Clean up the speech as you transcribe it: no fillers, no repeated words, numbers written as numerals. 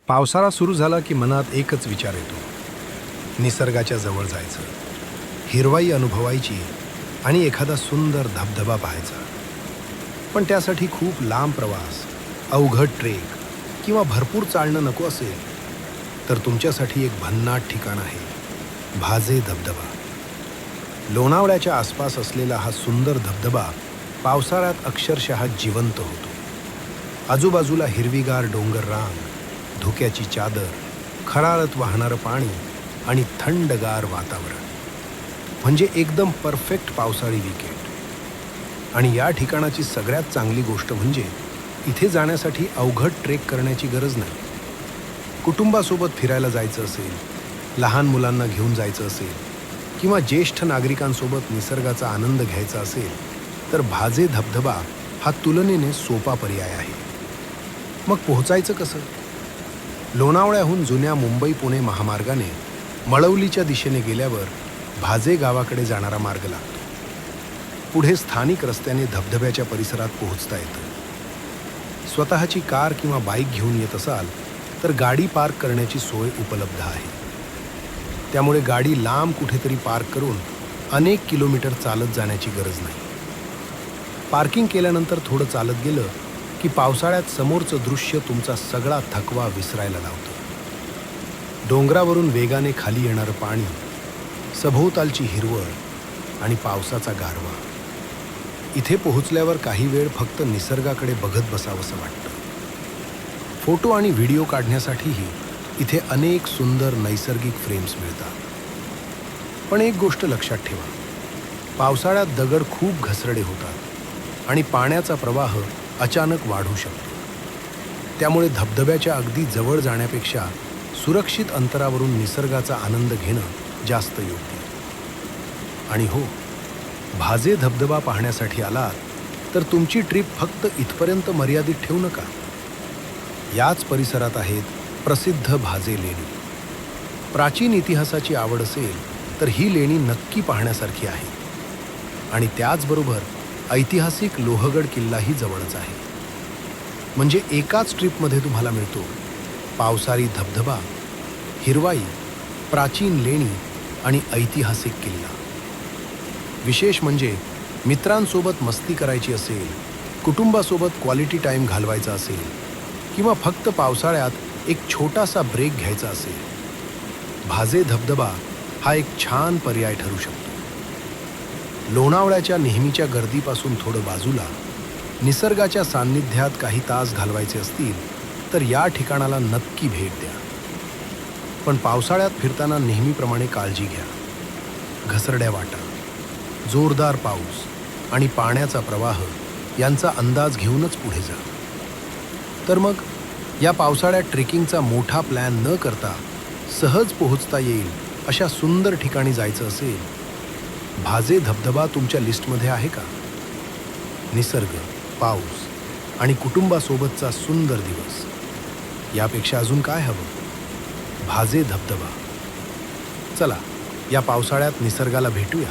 पावसाळा सुरू झाला की मनात एकच विचार येतो, निसर्गाच्या जवळ जायचं, हिरवाई अनुभवायची आणि एखादा सुंदर धबधबा पाहायचा. पण त्यासाठी खूप लांब प्रवास, अवघड ट्रेक किंवा भरपूर चालणं नको असेल, तर तुमच्यासाठी एक भन्नाट ठिकाण आहे, भाजे धबधबा. लोणावळ्याच्या आसपास असलेला हा सुंदर धबधबा पावसाळ्यात अक्षरशः जिवंत होतो. आजूबाजूला हिरवीगार डोंगर रांग, धुक्याची चादर, खरारत वाहणारं पाणी आणि थंडगार वातावरण, म्हणजे एकदम परफेक्ट पावसाळी वीकेंड. आणि या ठिकाणाची सगळ्यात चांगली गोष्ट म्हणजे इथे जाण्यासाठी अवघड ट्रेक करण्याची गरज नाही. कुटुंबासोबत फिरायला जायचं असेल, लहान मुलांना घेऊन जायचं असेल किंवा ज्येष्ठ नागरिकांसोबत निसर्गाचा आनंद घ्यायचा असेल, तर भाजे धबधबा हा तुलनेने सोपा पर्याय आहे. मग पोहोचायचं कसं? लोणावळ्याहून जुन्या मुंबई-पुणे महामार्गाने मळवलीच्या दिशेने गेल्यावर भाजे गावाकडे जाणारा मार्ग लागतो. पुढे स्थानिक रस्त्याने धबधब्याच्या परिसरात पोहोचता येतं. स्वतःची कार किंवा बाईक घेऊन येत असाल तर गाडी पार्क करण्याची सोय उपलब्ध आहे. त्यामुळे गाडी लांब कुठेतरी पार्क करून अनेक किलोमीटर चालत जाण्याची गरज नाही. पार्किंग केल्यानंतर थोडं चालत गेलं की पावसाळ्यात समोरचं दृश्य तुमचा सगळा थकवा विसरायला लावतं. डोंगरावरून वेगाने खाली येणारं पाणी, सभोवतालची हिरवळ आणि पावसाचा गारवा. इथे पोहोचल्यावर काही वेळ फक्त निसर्गाकडे बघत बसावंसं वाटतं. फोटो आणि व्हिडिओ काढण्यासाठीही इथे अनेक सुंदर नैसर्गिक फ्रेम्स मिळतात. पण एक गोष्ट लक्षात ठेवा, पावसाळ्यात दगड खूप घसरडे होतात आणि पाण्याचा प्रवाह अचानक वाढू शकतो. त्यामुळे धबधब्याच्या अगदी जवळ जाण्यापेक्षा सुरक्षित अंतरावरून निसर्गाचा आनंद घेणं जास्त योग्य. आणि हो, भाजे धबधबा पाहण्यासाठी आलात तर तुमची ट्रिप फक्त इथपर्यंत मर्यादित ठेवू नका. याच परिसरात आहेत प्रसिद्ध भाजे लेणी. प्राचीन इतिहासाची आवड असेल तर ही लेणी नक्की पाहण्यासारखी आहे. आणि त्याचबरोबर ऐतिहासिक लोहगड किल्लाही जवळच आहे. म्हणजे एकाच ट्रिपमध्ये तुम्हाला मिळतो पावसाळी धबधबा, हिरवाई, प्राचीन लेणी आणि ऐतिहासिक किल्ला. विशेष म्हणजे मित्रांसोबत मस्ती करायची असेल, कुटुंबासोबत क्वालिटी टाईम घालवायचा असेल किंवा फक्त पावसाळ्यात एक छोटासा ब्रेक घ्यायचा असेल, भाजे धबधबा हा एक छान पर्याय ठरू शकतो. लोणावळ्याच्या नेहमीच्या गर्दीपासून थोडं बाजूला, निसर्गाच्या सान्निध्यात काही तास घालवायचे असतील तर या ठिकाणाला नक्की भेट द्या. पण पावसाळ्यात फिरताना नेहमीप्रमाणे काळजी घ्या. घसरड्या वाटा, जोरदार पाऊस आणि पाण्याचा प्रवाह यांचा अंदाज घेऊनच पुढे जा. तर मग या पावसाळ्यात ट्रेकिंगचा मोठा प्लॅन न करता सहज पोहोचता येईल अशा सुंदर ठिकाणी जायचं असेल, भाजे धबधबा तुमच्या लिस्टमध्ये आहे का? निसर्ग, पाऊस आणि कुटुंबासोबतचा सुंदर दिवस, यापेक्षा अजून काय हवं? भाजे धबधबा. चला, या पावसाळ्यात निसर्गाला भेटूया.